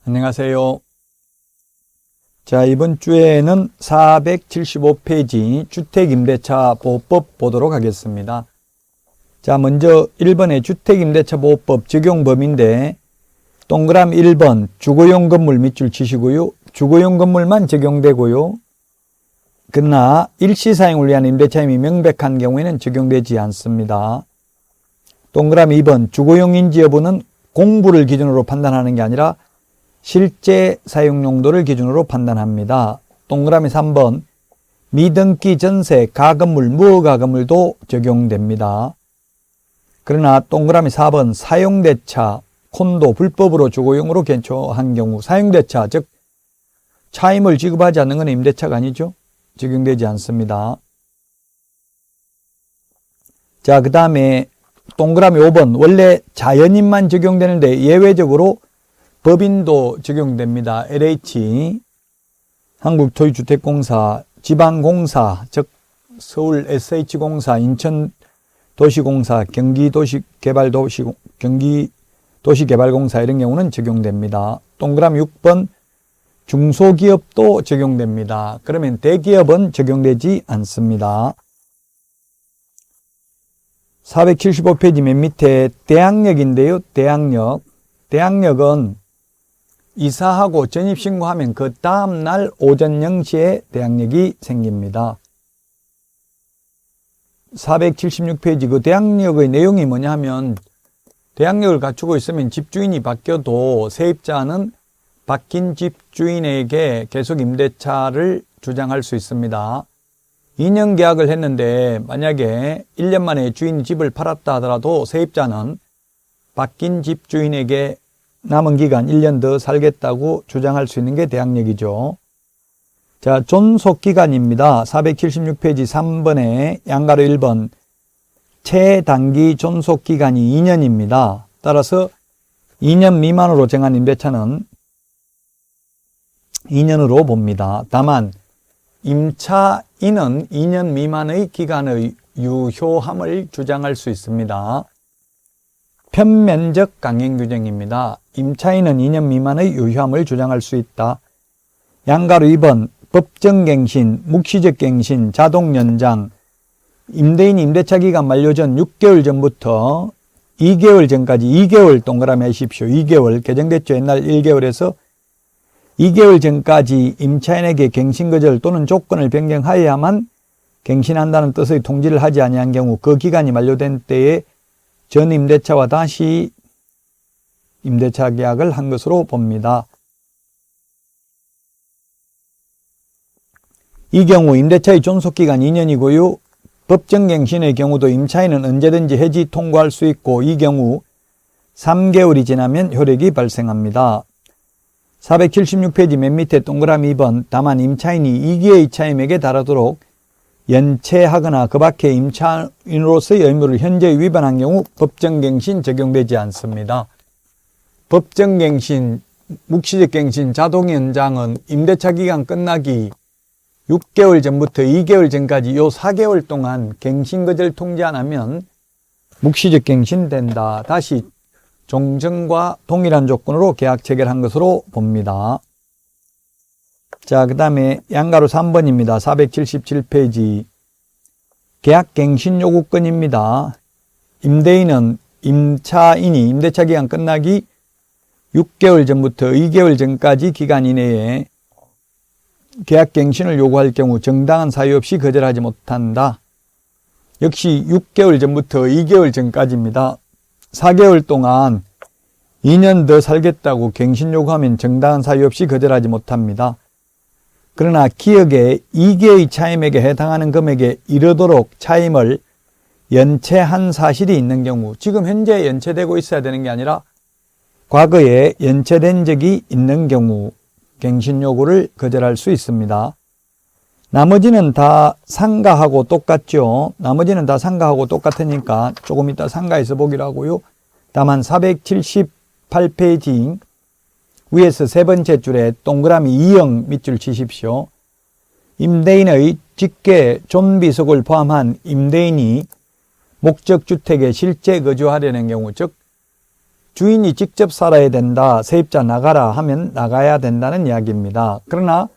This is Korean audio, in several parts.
안녕하세요. 자, 이번 주에는 475페이지 주택임대차 보호법 보도록 하겠습니다. 자, 먼저 1번의 주택임대차 보호법 적용 범위인데 동그라미 1번 주거용 건물 밑줄 치시고요. 주거용 건물만 적용되고요. 그러나 일시사용을 위한 임대차임이 명백한 경우에는 적용되지 않습니다. 동그라미 2번 주거용인지 여부는 공부를 기준으로 판단하는 게 아니라 실제 사용 용도를 기준으로 판단합니다. 동그라미 3번 미등기 전세 가건물 무허가건물도 적용됩니다. 그러나 동그라미 4번 사용대차 콘도 불법으로 주거용으로 개조한 경우 사용대차 즉 차임을 지급하지 않는 것은 임대차가 아니죠. 적용되지 않습니다. 자, 그 다음에 동그라미 5번 원래 자연인만 적용되는데 예외적으로 법인도 적용됩니다. LH, 한국토지주택공사, 지방공사, 즉 서울 SH공사, 인천도시공사, 경기도시개발공사 이런 경우는 적용됩니다. 동그라미 6번 중소기업도 적용됩니다. 그러면 대기업은 적용되지 않습니다. 475페이지 맨 밑에 대항력인데요. 대항력은 이사하고 전입신고하면 그 다음날 오전 0시에 대항력이 생깁니다. 476페이지 그 대항력의 내용이 뭐냐 하면 대항력을 갖추고 있으면 집주인이 바뀌어도 세입자는 바뀐 집주인에게 계속 임대차를 주장할 수 있습니다. 2년 계약을 했는데 만약에 1년 만에 주인이 집을 팔았다 하더라도 세입자는 바뀐 집주인에게 남은 기간 1년 더 살겠다고 주장할 수 있는 게 대항력이죠. 자, 존속기간입니다. 476페이지 3번에 양가로 1번 최단기 존속기간이 2년입니다. 따라서 2년 미만으로 정한 임대차는 2년으로 봅니다. 다만 임차인은 2년 미만의 기간의 유효함을 주장할 수 있습니다. 편면적 강행규정입니다. 임차인은 2년 미만의 유효함을 주장할 수 있다. 양가로 2번 법정갱신, 묵시적 갱신, 자동연장, 임대인이 임대차 기간 만료 전 6개월 전부터 2개월 전까지 2개월 동그라미 하십시오. 2개월 개정됐죠. 옛날 1개월에서 2개월 전까지 임차인에게 갱신거절 또는 조건을 변경하여야만 갱신한다는 뜻의 통지를 하지 아니한 경우 그 기간이 만료된 때에 전 임대차와 다시 임대차 계약을 한 것으로 봅니다. 이 경우 임대차의 존속기간 2년이고요. 법정갱신의 경우도 임차인은 언제든지 해지 통고할 수 있고 이 경우 3개월이 지나면 효력이 발생합니다. 476페이지 맨 밑에 동그라미 2번 다만 임차인이 2기의 차임에게 달하도록 연체하거나 그 밖에 임차인으로서의 의무를 현재 위반한 경우 법정갱신 적용되지 않습니다. 법정갱신, 묵시적 갱신, 자동연장은 임대차 기간 끝나기 6개월 전부터 2개월 전까지 요 4개월 동안 갱신거절 통지 안 하면 묵시적 갱신된다. 다시 종전과 동일한 조건으로 계약 체결한 것으로 봅니다. 자, 그 다음에 양가로 3번입니다. 477페이지 계약갱신 요구권입니다. 임대인은 임차인이 임대차 기간 끝나기 6개월 전부터 2개월 전까지 기간 이내에 계약갱신을 요구할 경우 정당한 사유 없이 거절하지 못한다. 역시 6개월 전부터 2개월 전까지입니다. 4개월 동안 2년 더 살겠다고 갱신 요구하면 정당한 사유 없이 거절하지 못합니다. 그러나 기억에 2개의 차임에게 해당하는 금액에 이르도록 차임을 연체한 사실이 있는 경우 지금 현재 연체되고 있어야 되는 게 아니라 과거에 연체된 적이 있는 경우 갱신 요구를 거절할 수 있습니다. 나머지는 다 상가하고 똑같죠. 나머지는 다 상가하고 똑같으니까 조금 이따 상가에서 보기로 하고요. 다만 478페이지 위에서 세 번째 줄에 동그라미 2형 밑줄 치십시오. 임대인의 직계 존비속을 포함한 임대인이 목적주택에 실제 거주하려는 경우 즉 주인이 직접 살아야 된다, 세입자 나가라 하면 나가야 된다는 이야기입니다. 그러나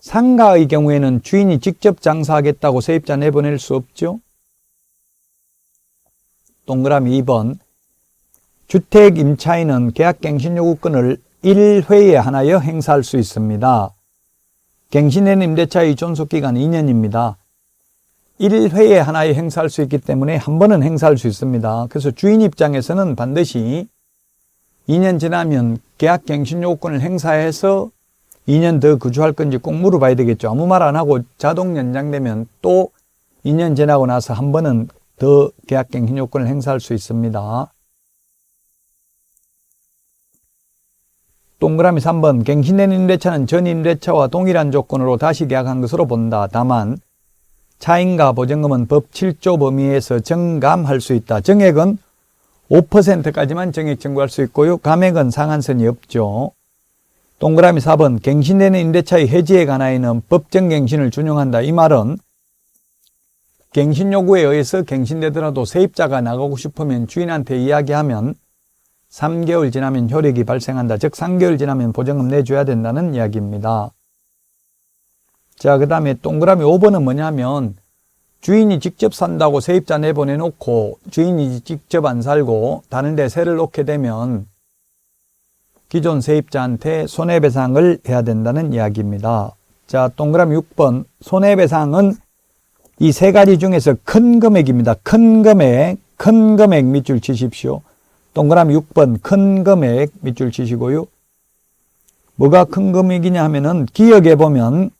상가의 경우에는 주인이 직접 장사하겠다고 세입자 내보낼 수 없죠. 동그라미 2번. 주택 임차인은 계약갱신 요구권을 1회에 하나여 행사할 수 있습니다. 갱신된 임대차의 존속기간 2년입니다. 1회에 하나에 행사할 수 있기 때문에 한 번은 행사할 수 있습니다. 그래서 주인 입장에서는 반드시 2년 지나면 계약갱신 요구권을 행사해서 2년 더 거주할 건지 꼭 물어봐야 되겠죠. 아무 말 안 하고 자동 연장되면 또 2년 지나고 나서 한 번은 더 계약갱신 요건을 행사할 수 있습니다. 동그라미 3번. 갱신된 임대차는 전 임대차와 동일한 조건으로 다시 계약한 것으로 본다. 다만 차임과 보증금은 법 7조 범위에서 정감할 수 있다. 정액은 5%까지만 정액 청구할 수 있고요. 감액은 상한선이 없죠. 동그라미 4번. 갱신되는 임대차의 해지에 관하여는 법정 갱신을 준용한다. 이 말은 갱신 요구에 의해서 갱신되더라도 세입자가 나가고 싶으면 주인한테 이야기하면 3개월 지나면 효력이 발생한다. 즉 3개월 지나면 보증금 내줘야 된다는 이야기입니다. 자, 그 다음에 동그라미 5번은 뭐냐면 주인이 직접 산다고 세입자 내보내놓고 주인이 직접 안 살고 다른 데 세를 놓게 되면 기존 세입자한테 손해배상을 해야 된다는 이야기입니다. 자, 동그라미 6번. 손해배상은 이 세 가지 중에서 큰 금액입니다. 큰 금액 밑줄 치십시오. 동그라미 6번 큰 금액 밑줄 치시고요. 뭐가 큰 금액이냐 하면은 기억해 보면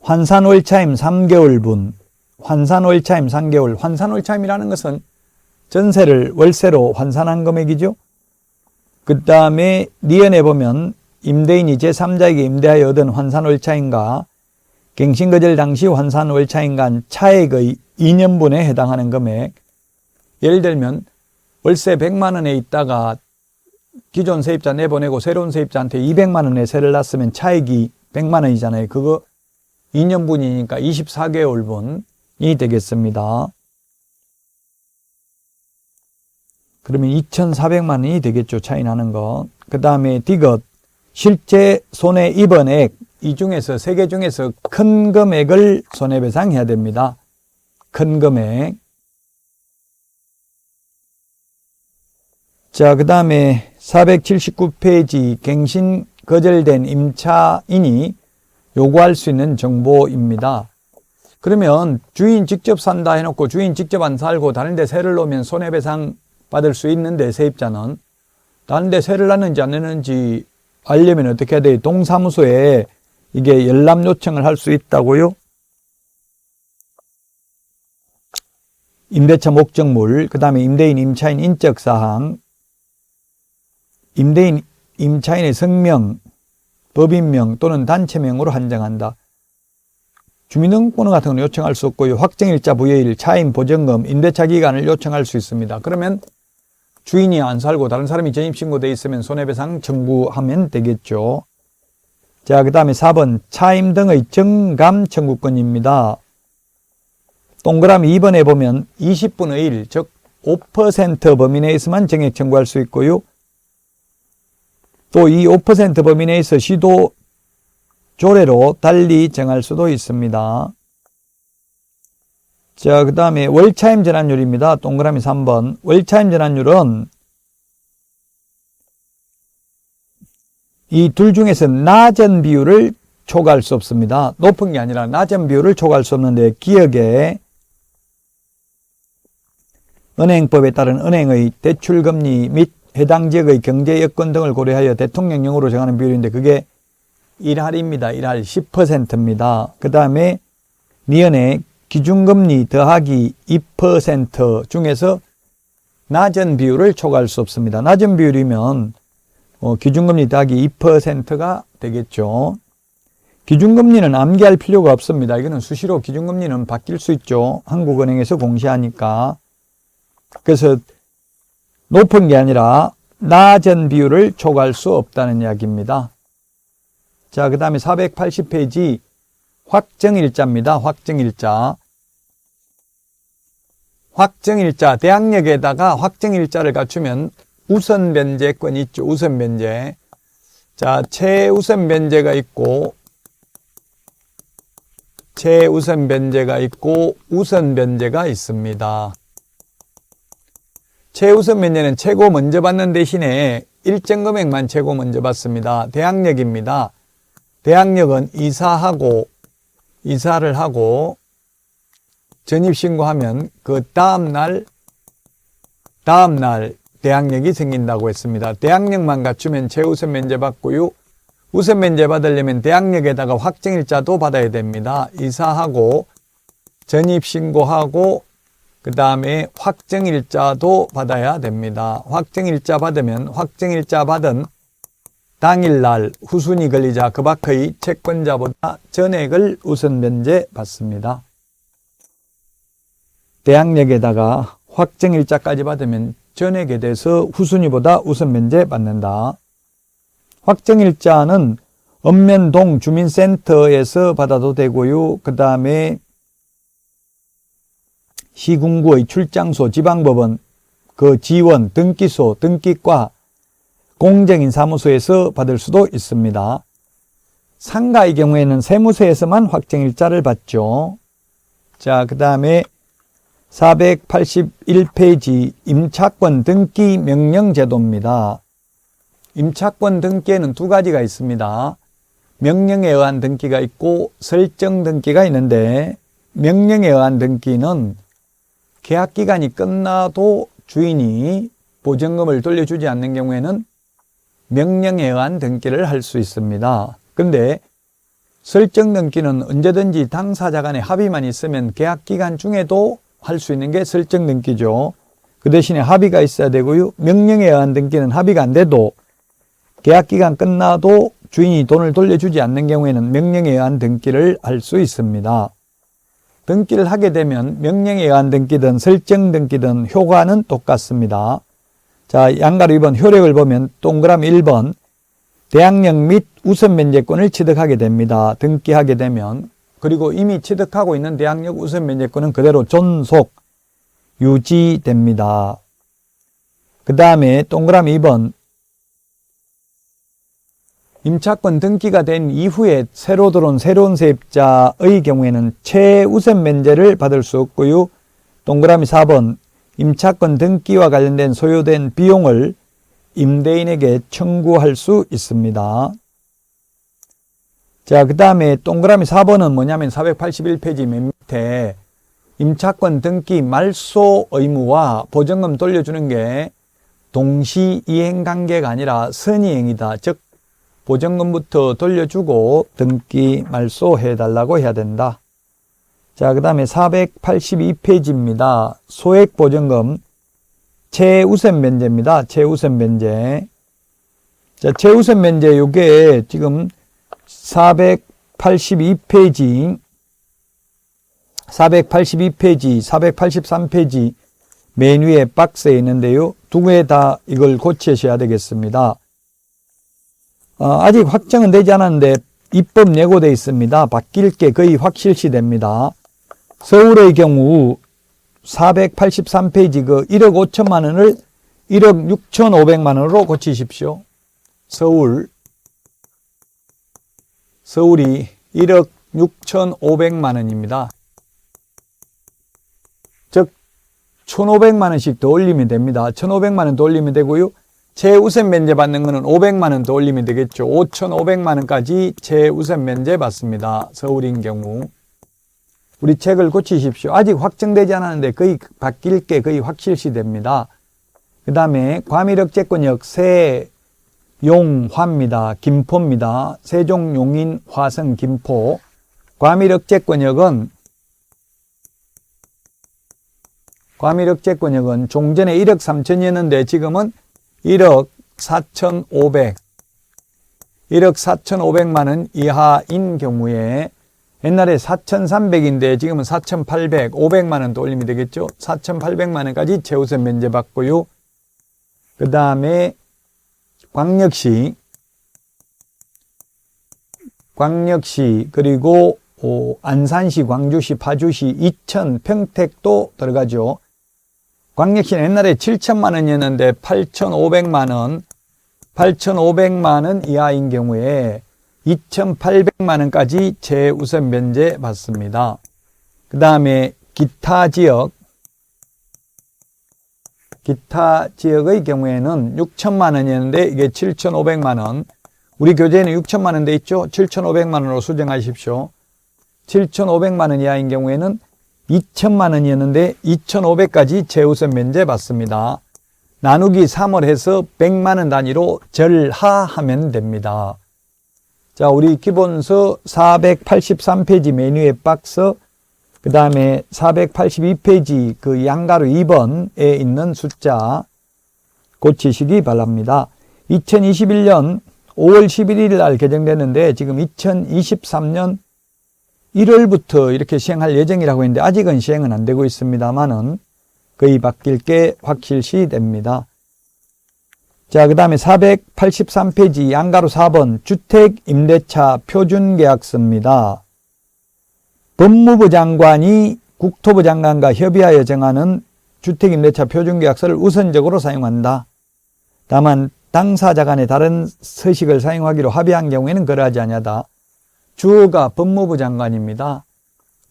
환산월차임 3개월분, 환산월차임 3개월, 환산월차임이라는 것은 전세를 월세로 환산한 금액이죠. 그 다음에 니은에 보면 임대인이 제3자에게 임대하여 얻은 환산월차임과 갱신거절 당시 환산월차임 간 차액의 2년분에 해당하는 금액. 예를 들면 월세 100만 원에 있다가 기존 세입자 내보내고 새로운 세입자한테 200만 원에 세를 놨으면 차액이 100만 원이잖아요. 그거 2년분이니까 24개월분이 되겠습니다. 그러면 2,400만 원이 되겠죠. 차이 나는 거. 그 다음에 디귿. 실제 손해 입은 액. 이 중에서 세 개 중에서 큰 금액을 손해배상해야 됩니다. 큰 금액. 자, 그 다음에 479페이지 갱신 거절된 임차인이 요구할 수 있는 정보입니다. 그러면 주인 직접 산다 해놓고 주인 직접 안 살고 다른 데 세를 놓으면 손해배상 받을 수 있는데 세입자는 다른 데 세를 놨는지 안 놨는지 알려면 어떻게 해야 돼요? 동사무소에 이게 열람 요청을 할 수 있다고요? 임대차 목적물, 그 다음에 임대인, 임차인 인적사항, 임대인, 임차인의 성명, 법인명 또는 단체명으로 한정한다. 주민등록번호 같은 건 요청할 수 없고요. 확정일자 부여일, 차임, 보증금, 임대차 기간을 요청할 수 있습니다. 그러면 주인이 안 살고 다른 사람이 전입신고되어 있으면 손해배상 청구하면 되겠죠. 자, 그 다음에 4번 차임 등의 정감 청구권입니다. 동그라미 2번에 보면 20분의 1, 즉 5% 범위 내에서만 정액 청구할 수 있고요. 또 이 5% 범위 내에서 시도 조례로 달리 정할 수도 있습니다. 자, 그 다음에 월차임 전환율입니다. 동그라미 3번. 월차임 전환율은 이 둘 중에서 낮은 비율을 초과할 수 없습니다. 높은 게 아니라 낮은 비율을 초과할 수 없는데 기억에 은행법에 따른 은행의 대출금리 및 해당 지역의 경제 여건 등을 고려하여 대통령령으로 정하는 비율인데 그게 1할입니다. 1할 10%입니다. 그 다음에 니은에 기준금리 더하기 2% 중에서 낮은 비율을 초과할 수 없습니다. 낮은 비율이면 기준금리 더하기 2%가 되겠죠. 기준금리는 암기할 필요가 없습니다. 이거는 수시로 기준금리는 바뀔 수 있죠. 한국은행에서 공시하니까. 그래서 높은 게 아니라 낮은 비율을 초과할 수 없다는 이야기입니다. 자, 그 다음에 480페이지 확정일자입니다. 확정일자. 확정일자, 대항력에다가 확정일자를 갖추면 우선 변제권이 있죠. 우선 변제. 자, 최우선 변제가 있고, 최우선 변제가 있고, 우선 변제가 있습니다. 최우선 변제는 최고 먼저 받는 대신에 일정 금액만 최고 먼저 받습니다. 대항력입니다. 대항력은 이사를 하고 전입신고하면 그 다음날 대항력이 생긴다고 했습니다. 대항력만 갖추면 최우선 면제 받고요. 우선 면제 받으려면 대항력에다가 확정일자도 받아야 됩니다. 이사하고 전입신고하고 그 다음에 확정일자도 받아야 됩니다. 확정일자 받으면 확정일자 받은 당일날 후순위 권리자 그 밖의 채권자보다 전액을 우선 면제 받습니다. 대항력에다가 확정일자까지 받으면 전액에 대해서 후순위보다 우선 면제 받는다. 확정일자는 읍면동 주민센터에서 받아도 되고요. 그 다음에 시군구의 출장소, 지방법원, 그 지원, 등기소, 등기과, 공정인 사무소에서 받을 수도 있습니다. 상가의 경우에는 세무서에서만 확정일자를 받죠. 자, 그 다음에 481페이지 임차권 등기 명령 제도입니다. 임차권 등기에는 두 가지가 있습니다. 명령에 의한 등기가 있고 설정 등기가 있는데, 명령에 의한 등기는 계약기간이 끝나도 주인이 보증금을 돌려주지 않는 경우에는 명령에 의한 등기를 할 수 있습니다. 근데 설정 등기는 언제든지 당사자 간의 합의만 있으면 계약기간 중에도 할 수 있는 게 설정 등기죠. 그 대신에 합의가 있어야 되고요. 명령에 의한 등기는 합의가 안 돼도 계약기간 끝나도 주인이 돈을 돌려주지 않는 경우에는 명령에 의한 등기를 할 수 있습니다. 등기를 하게 되면 명령에 의한 등기든 설정 등기든 효과는 똑같습니다. 자, 양가로 2번 효력을 보면 동그라미 1번 대항력 및 우선 면제권을 취득하게 됩니다. 등기하게 되면. 그리고 이미 취득하고 있는 대항력 우선 면제권은 그대로 존속 유지됩니다. 그 다음에 동그라미 2번 임차권 등기가 된 이후에 새로 들어온 새로운 세입자의 경우에는 최우선 면제를 받을 수 없고요. 동그라미 4번 임차권 등기와 관련된 소요된 비용을 임대인에게 청구할 수 있습니다. 자, 그 다음에 동그라미 4번은 뭐냐면 481페이지 맨 밑에 임차권 등기 말소 의무와 보증금 돌려주는 게 동시 이행 관계가 아니라 선이행이다. 즉 보증금부터 돌려주고 등기 말소해달라고 해야 된다. 자, 그 다음에 482페이지입니다. 소액보증금 최우선 면제입니다. 최우선 면제. 자, 최우선 면제 요게 지금 482페이지, 483페이지 맨 위에 박스에 있는데요. 두 개 다 이걸 고치셔야 되겠습니다. 아직 확정은 되지 않았는데 입법 예고되어 있습니다. 바뀔 게 거의 확실시 됩니다. 서울의 경우 483페이지 그 1억 5천만 원을 1억 6,500만 원으로 고치십시오. 서울이 1억 6,500만 원입니다. 즉 1,500만 원씩 더 올리면 됩니다. 1,500만 원 더 올리면 되고요. 최우선 면제 받는 거는 500만 원 더 올리면 되겠죠. 5,500만 원까지 최우선 면제 받습니다. 서울인 경우. 우리 책을 고치십시오. 아직 확정되지 않았는데 거의 바뀔 게 거의 확실시 됩니다. 그 다음에 과밀억제권역 세용화입니다. 김포입니다. 세종, 용인, 화성, 김포. 과밀억제권역은 종전에 1억 3천이었는데 지금은 1억 4,500만 원 이하인 경우에 옛날에 4,300인데 지금은 4,800, 500만 원 더 올리면 되겠죠. 4,800만 원까지 최우선 면제 받고요. 그 다음에 광역시 그리고 안산시, 광주시, 파주시, 이천, 평택도 들어가죠. 광역시는 옛날에 7천만 원이었는데 8,500만 원, 8,500만 원 이하인 경우에 2,800만 원까지 최우선 면제 받습니다. 그 다음에 기타 지역의 경우에는 6천만 원이었는데 이게 7,500만 원. 우리 교재에는 6천만 원 돼 있죠? 7,500만 원으로 수정하십시오. 7,500만 원 이하인 경우에는 2천만 원이었는데 2,500까지 최우선 면제 받습니다. 나누기 3을 해서 100만 원 단위로 절하하면 됩니다. 자, 우리 기본서 483페이지 메뉴의 박스, 그 다음에 482페이지 그 양가로 2번에 있는 숫자 고치시기 바랍니다. 2021년 5월 11일 날 개정됐는데 지금 2023년 1월부터 이렇게 시행할 예정이라고 했는데 아직은 시행은 안 되고 있습니다만은 거의 바뀔 게 확실시 됩니다. 자, 그 다음에 483페이지 양가로 4번 주택임대차 표준계약서입니다. 법무부 장관이 국토부 장관과 협의하여 정하는 주택임대차 표준계약서를 우선적으로 사용한다. 다만 당사자 간의 다른 서식을 사용하기로 합의한 경우에는 그러하지 아니하다. 주어가 법무부 장관입니다.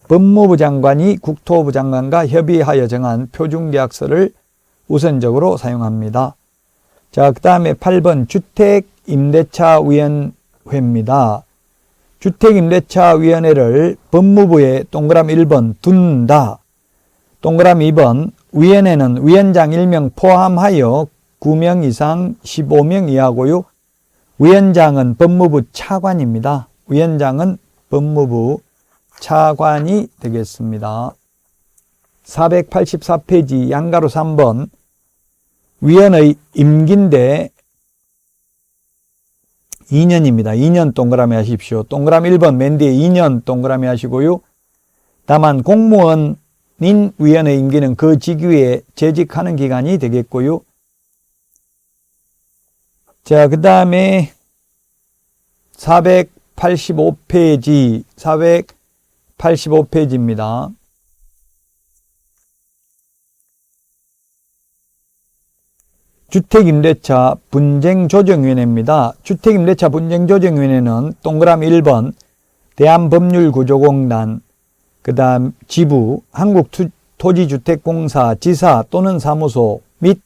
법무부 장관이 국토부 장관과 협의하여 정한 표준계약서를 우선적으로 사용합니다. 자, 그 다음에 8번 주택임대차위원회입니다. 주택임대차위원회를 법무부에 동그라미 1번 둔다. 동그라미 2번 위원회는 위원장 1명 포함하여 9명 이상 15명 이하고요. 위원장은 법무부 차관입니다. 위원장은 법무부 차관이 되겠습니다. 484페이지 양가로 3번 위원의 임기인데 2년입니다. 2년 동그라미 하십시오. 동그라미 1번 맨 뒤에 2년 동그라미 하시고요. 다만 공무원인 위원의 임기는 그 직위에 재직하는 기간이 되겠고요. 자, 그 다음에 485페이지입니다. 주택임대차 분쟁조정위원회입니다. 주택임대차 분쟁조정위원회는 동그라미 1번 대한법률구조공단, 그 다음 지부, 한국토지주택공사 지사 또는 사무소 및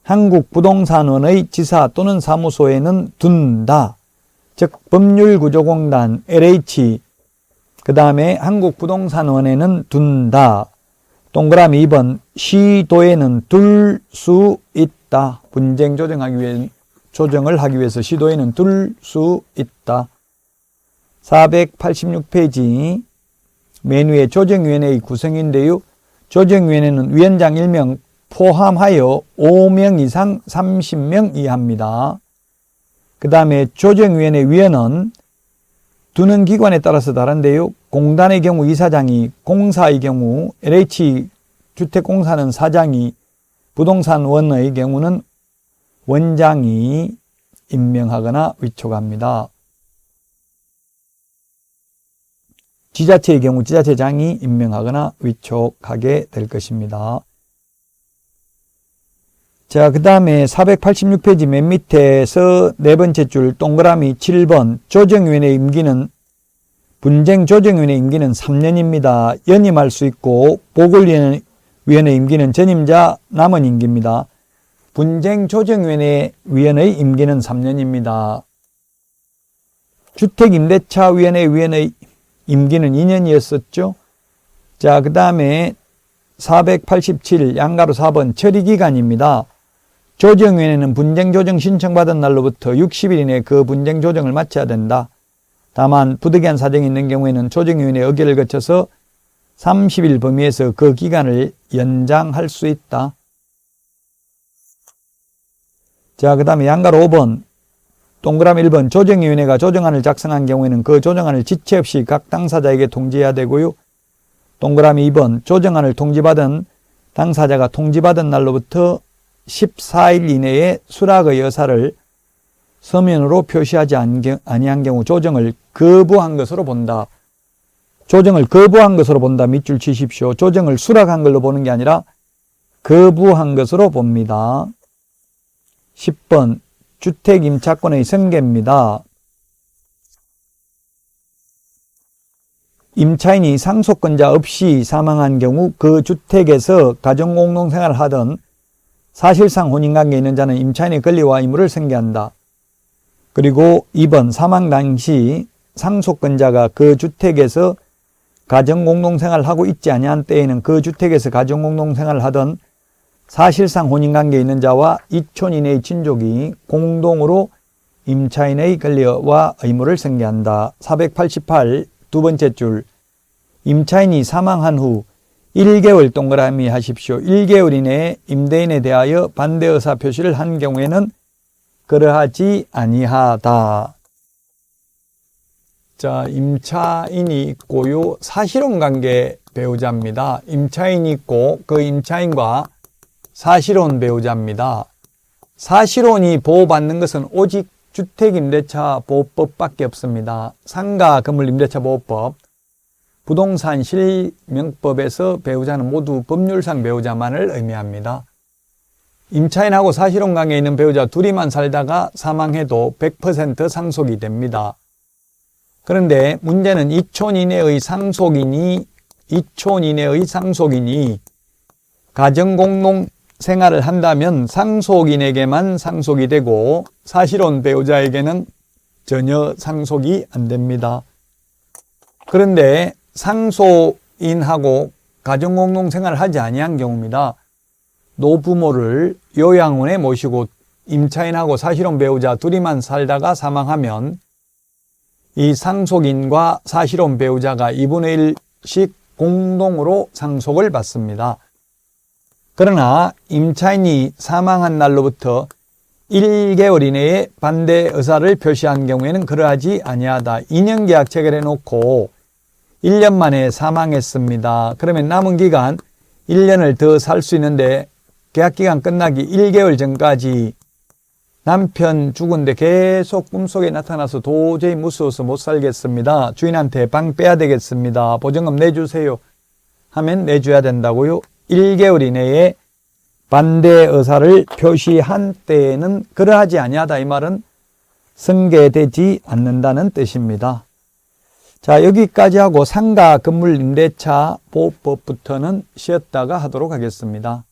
한국부동산원의 지사 또는 사무소에는 둔다. 즉 법률구조공단 LH, 그 다음에 한국부동산원에는 둔다. 동그라미 2번 시도에는 둘 수 있다. 분쟁 조정을 하기 위해서 시도에는 둘 수 있다. 486페이지 메뉴의 조정위원회의 구성인데요. 조정위원회는 위원장 1명 포함하여 5명 이상 30명 이하입니다. 그 다음에 조정위원회 위원은 두는 기관에 따라서 다른데요. 공단의 경우 이사장이, 공사의 경우 LH 주택공사는 사장이, 부동산원의 경우는 원장이 임명하거나 위촉합니다. 지자체의 경우 지자체장이 임명하거나 위촉하게 될 것입니다. 자, 그 다음에 486페이지 맨 밑에서 네 번째 줄 동그라미 7번 조정위원회 임기는 분쟁조정위원회 임기는 3년입니다. 연임할 수 있고 보궐위원회 임기는 전임자 남은 임기입니다. 분쟁조정위원회 위원의 임기는 3년입니다. 주택임대차위원회 위원의 임기는 2년이었었죠. 자, 그 다음에 487 양가로 4번 처리기간입니다. 조정위원회는 분쟁조정 신청받은 날로부터 60일 이내에 그 분쟁조정을 마쳐야 된다. 다만 부득이한 사정이 있는 경우에는 조정위원회 의결을 거쳐서 30일 범위에서 그 기간을 연장할 수 있다. 자, 그 다음에 양가로 5번 동그라미 1번 조정위원회가 조정안을 작성한 경우에는 그 조정안을 지체 없이 각 당사자에게 통지해야 되고요. 동그라미 2번 조정안을 통지받은 당사자가 통지받은 날로부터 14일 이내에 수락의 의사를 서면으로 표시하지 아니한 경우 조정을 거부한 것으로 본다. 조정을 거부한 것으로 본다. 밑줄 치십시오. 조정을 수락한 걸로 보는 게 아니라 거부한 것으로 봅니다. 10번 주택 임차권의 승계입니다. 임차인이 상속권자 없이 사망한 경우 그 주택에서 가정공동생활을 하던 사실상 혼인관계에 있는 자는 임차인의 권리와 의무를 승계한다. 그리고 2번 사망 당시 상속권자가 그 주택에서 가정공동생활을 하고 있지 아니한 때에는 그 주택에서 가정공동생활을 하던 사실상 혼인관계에 있는 자와 이촌 이내의 친족이 공동으로 임차인의 권리와 의무를 승계한다. 488 두 번째 줄, 임차인이 사망한 후 1개월 동그라미 하십시오. 1개월 이내에 임대인에 대하여 반대 의사 표시를 한 경우에는 그러하지 아니하다. 자, 임차인이 있고요. 사실혼 관계 배우자입니다. 임차인이 있고 그 임차인과 사실혼 배우자입니다. 사실혼이 보호받는 것은 오직 주택임대차 보호법밖에 없습니다. 상가 건물임대차 보호법, 부동산 실명법에서 배우자는 모두 법률상 배우자만을 의미합니다. 임차인하고 사실혼 관계에 있는 배우자 둘이만 살다가 사망해도 100% 상속이 됩니다. 그런데 문제는 이촌 이내의 상속인이 가정공동 생활을 한다면 상속인에게만 상속이 되고 사실혼 배우자에게는 전혀 상속이 안 됩니다. 그런데 상속인하고 가정공동 생활을 하지 아니한 경우입니다. 노부모를 요양원에 모시고 임차인하고 사실혼 배우자 둘이만 살다가 사망하면 이 상속인과 사실혼 배우자가 2분의 1씩 공동으로 상속을 받습니다. 그러나 임차인이 사망한 날로부터 1개월 이내에 반대 의사를 표시한 경우에는 그러하지 아니하다. 2년 계약 체결해 놓고 1년 만에 사망했습니다. 그러면 남은 기간 1년을 더 살 수 있는데 계약기간 끝나기 1개월 전까지 남편 죽은데 계속 꿈속에 나타나서 도저히 무서워서 못 살겠습니다. 주인한테 방 빼야 되겠습니다. 보증금 내주세요 하면 내줘야 된다고요. 1개월 이내에 반대 의사를 표시한 때에는 그러하지 아니하다. 이 말은 승계되지 않는다는 뜻입니다. 자, 여기까지 하고 상가 건물 임대차 보호법부터는 쉬었다가 하도록 하겠습니다.